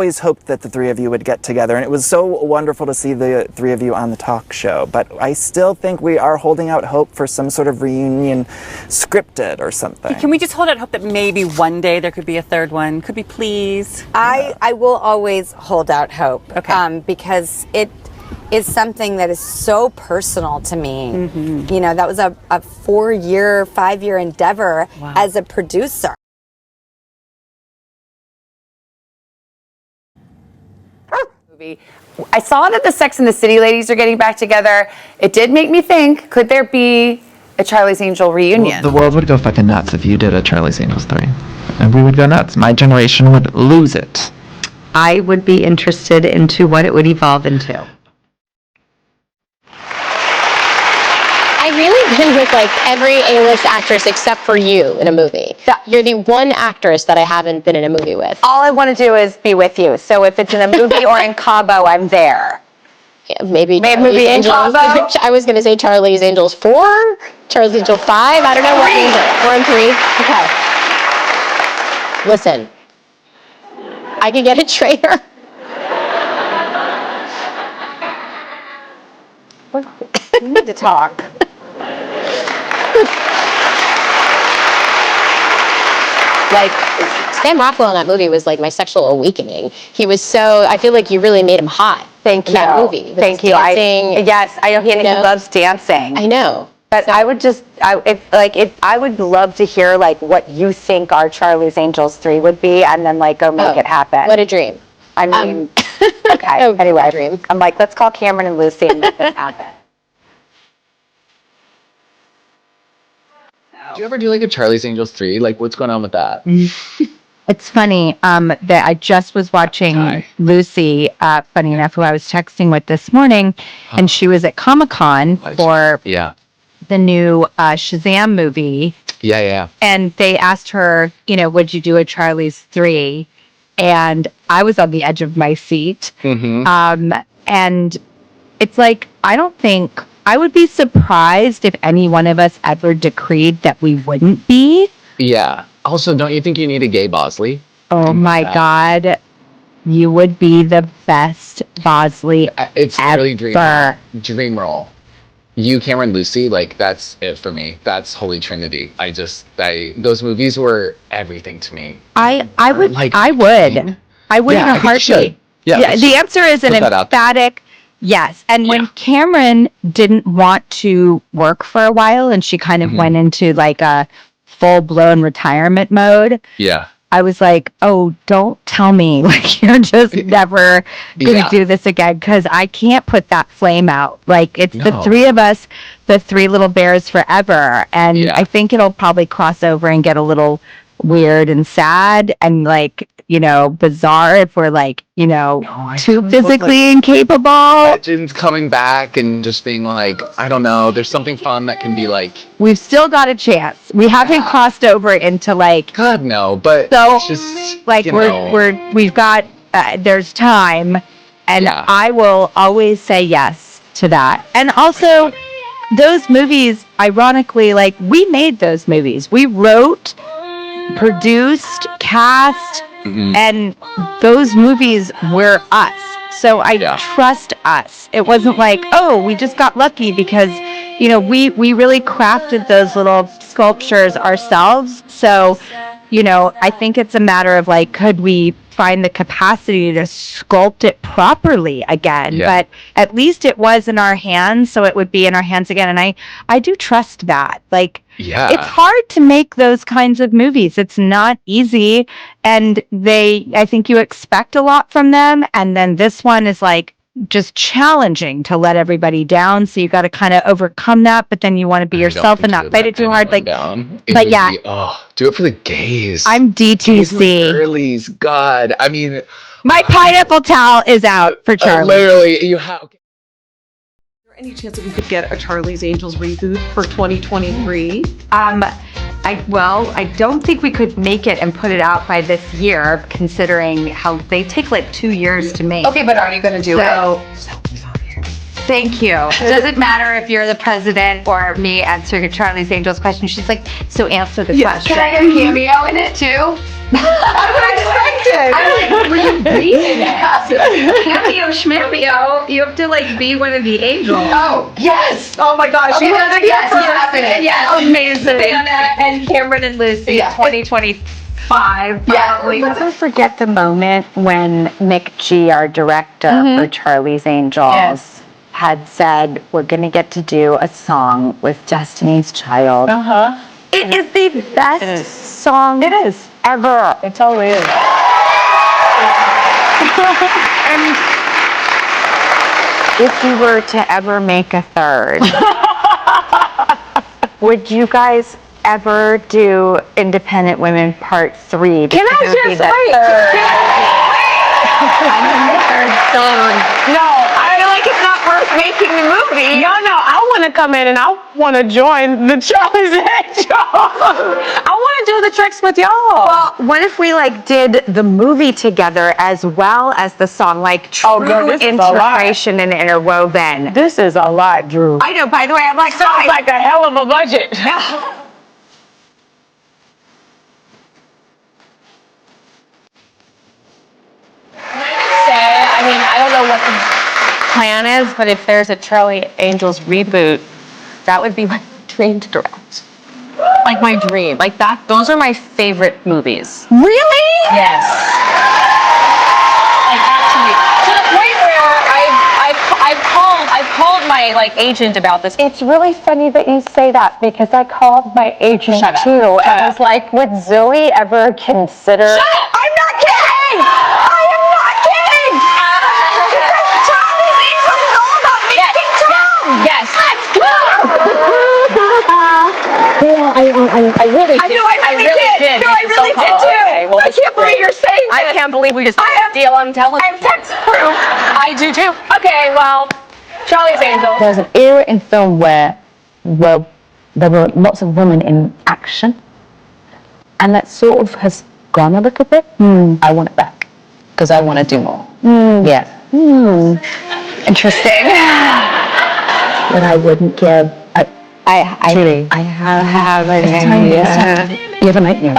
always hoped that the three of you would get together, and it was so wonderful to see the three of you on the talk show. But I still think we are holding out hope for some sort of reunion, scripted or something. Can we just hold out hope that maybe one day there could be a third one? Could we please? I will always hold out hope. Okay. Because it is something that is so personal to me. Mm-hmm. You know, that was a 4-year, 5-year endeavor as a producer. I saw that the Sex and the City ladies are getting back together. It did make me think, could there be a Charlie's Angel reunion? Well, the world would go fucking nuts if you did a Charlie's Angels 3. And we would go nuts. My generation would lose it. I would be interested into what it would evolve into. I've really been with like every A-list actress except for you in a movie. You're the one actress that I haven't been in a movie with. All I want to do is be with you. So if it's in a movie or in Cabo, I'm there. Yeah, maybe Maybe a movie in Cabo? I was going to say Charlie's Angels 4, Charlie's Angels 5. I don't know what means it. 4 and 3. Okay. Listen, I can get a trailer. We need to talk. Like, Sam Rockwell in that movie was like my sexual awakening. He was so, I feel like you really made him hot. Thank you. In that movie. Thank you. Dancing, Yes, I know he loves dancing. I know. But I would just, I would love to hear like what you think our Charlie's Angels 3 would be, and then like go make it happen. What a dream. I mean, okay. Oh, Anyway, dream. I'm like, let's call Cameron and Lucy and make this happen. Do you ever do like a Charlie's Angels 3? Like, what's going on with that? It's funny that I just was watching Lucy, funny enough, who I was texting with this morning, and she was at Comic-Con for the new Shazam movie. Yeah. And they asked her, you know, would you do a Charlie's 3? And I was on the edge of my seat. Mm-hmm. And it's like, I would be surprised if any one of us ever decreed that we wouldn't be. Yeah. Also, don't you think you need a gay Bosley? Oh my God. You would be the best Bosley It's ever. really dream role. You, Cameron, Lucy, like that's it for me. That's Holy Trinity. Those movies were everything to me. I would in a heartbeat. Yeah, The answer is an emphatic yes. And when Cameron didn't want to work for a while and she kind of went into like a full-blown retirement mode. Yeah. I was like, oh, don't tell me like you're just never going to do this again, because I can't put that flame out. Like, it's the three of us, the three little bears forever. And I think it'll probably cross over and get a little weird and sad and like, you know, bizarre if we're like, you know, too physically incapable. Imagine coming back and just being like, I don't know, there's something fun that can be like. We've still got a chance. We haven't crossed over into like. God, no, but so it's just like we've got there's time, and I will always say yes to that. And also, those movies, ironically, like we made those movies. We wrote, produced, cast. Mm-hmm. And those movies were us. So I trust us. It wasn't like, oh, we just got lucky because, you know, we really crafted those little sculptures ourselves. So, you know, I think it's a matter of like, could we find the capacity to sculpt it properly again? But at least it was in our hands, so it would be in our hands again. And I do trust that. Like, it's hard to make those kinds of movies. It's not easy. And I think you expect a lot from them. And then this one is like just challenging to let everybody down. So you got to kind of overcome that. But then you want to be yourself and not fight it too hard. Like, but yeah. Do it for the gays. I'm DTC. Girlies, God. I mean. My pineapple towel is out for Charlie. Literally, you have. Is there any chance that we could get a Charlie's Angels reboot for 2023? I don't think we could make it and put it out by this year, considering how they take like 2 years to make. Okay, but are you going to do it? Thank you. Doesn't matter if you're the president or me answering Charlie's Angels question. She's like, so answer the question. Can I get a cameo in it too? Were you reading it? Cameo schmameo. You have to like be one of the angels. Oh, yes! Oh my gosh. Okay, You have to get yes, yes. Amazing. And Cameron and Lucy, 2025. Probably. Never forget the moment when Mick G, our director for Charlie's Angels, had said, we're going to get to do a song with Destiny's Child. It is the best song ever. It totally is. And if you were to ever make a third, would you guys ever do Independent Women Part 3? Can I just wait? No, I feel like it's not worth making the movie. No, I want to come in and I want to join the Charlie's Angels. I want to do the tricks with y'all. Well, what if we like did the movie together as well as the song, like true integration and interwoven? This is a lot, Drew. I know. By the way, I'm like, Sounds like a hell of a budget. I mean, I don't know what the plan is, but if there's a Charlie Angels reboot, that would be my dream to direct. Like my dream. Like that, those are my favorite movies. Really? Yes. Like actually, to the point where I've called my like agent about this. It's really funny that you say that because I called my agent too, and I was like, would Zoe ever consider? Shut up! I'm not kidding! I am not kidding! Charlie's Angels is all about making Tom! Yes. Let's go! I really did. I really did. No, I really did too. Okay, well, I can't believe you're saying this. I can't believe we just steal on television. I have text proof. I do too. Okay, well, Charlie's Angels. There's an era in film where there were lots of women in action, and that sort of has gone a little bit. I want it back because I want to do more. Yeah. Interesting. But I wouldn't care. I truly. I have an idea. You have an idea.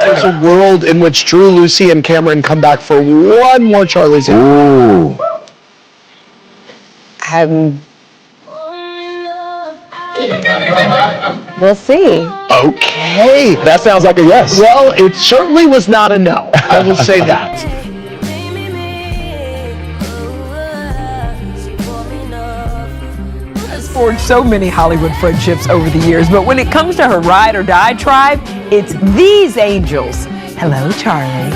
There's a world in which Drew, Lucy, and Cameron come back for one more Charlie's Angels. We'll see. Okay, that sounds like a yes. Well, it certainly was not a no. I will say that. Forged so many Hollywood friendships over the years, but when it comes to her ride or die tribe, it's these angels. Hello, Charlie.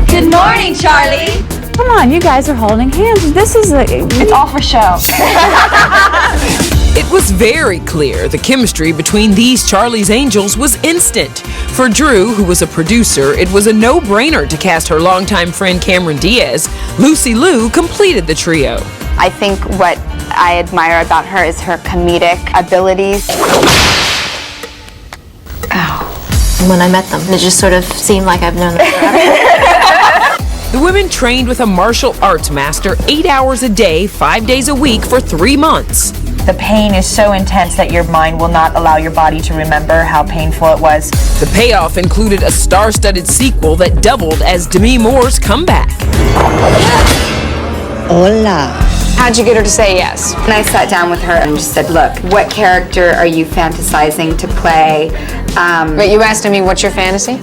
Good morning, Charlie. Come on, you guys are holding hands. It's all for show. It was very clear the chemistry between these Charlie's Angels was instant. For Drew, who was a producer, it was a no-brainer to cast her longtime friend Cameron Diaz. Lucy Liu completed the trio. I think what I admire about her is her comedic abilities. When I met them, it just sort of seemed like I've known them forever. The women trained with a martial arts master 8 hours a day, 5 days a week for 3 months. The pain is so intense that your mind will not allow your body to remember how painful it was. The payoff included a star-studded sequel that doubled as Demi Moore's comeback. Hola. How'd you get her to say yes? And I sat down with her and just said, look, what character are you fantasizing to play? But you asked me, what's your fantasy?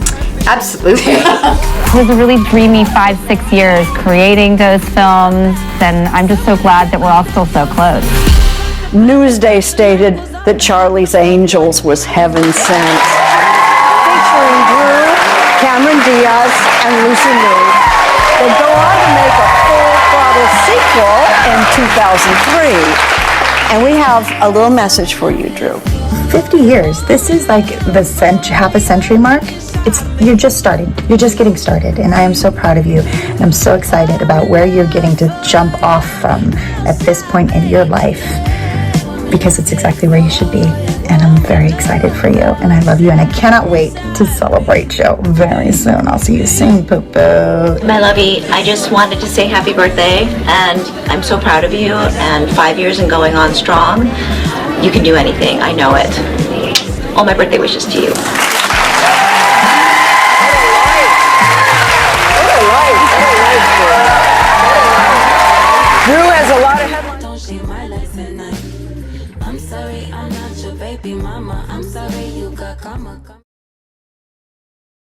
Absolutely. It was a really dreamy 5-6 years creating those films, and I'm just so glad that we're all still so close. Newsday stated that Charlie's Angels was heaven sent. Featuring Drew, Cameron Diaz, and Lucy Liu. They go on to make a full-throttle sequel in 2003. And we have a little message for you, Drew. 50 years. This is like the half a century mark. You're just starting. You're just getting started. And I am so proud of you. And I'm so excited about where you're getting to jump off from at this point in your life. Because it's exactly where you should be. And I'm very excited for you. And I love you. And I cannot wait to celebrate you very soon. I'll see you soon, Poo-Poo. My lovey, I just wanted to say happy birthday, and I'm so proud of you, and 5 years and going on strong. You can do anything, I know it. All my birthday wishes to you. tonight. I'm sorry I'm not your baby mama. I'm sorry you got karma.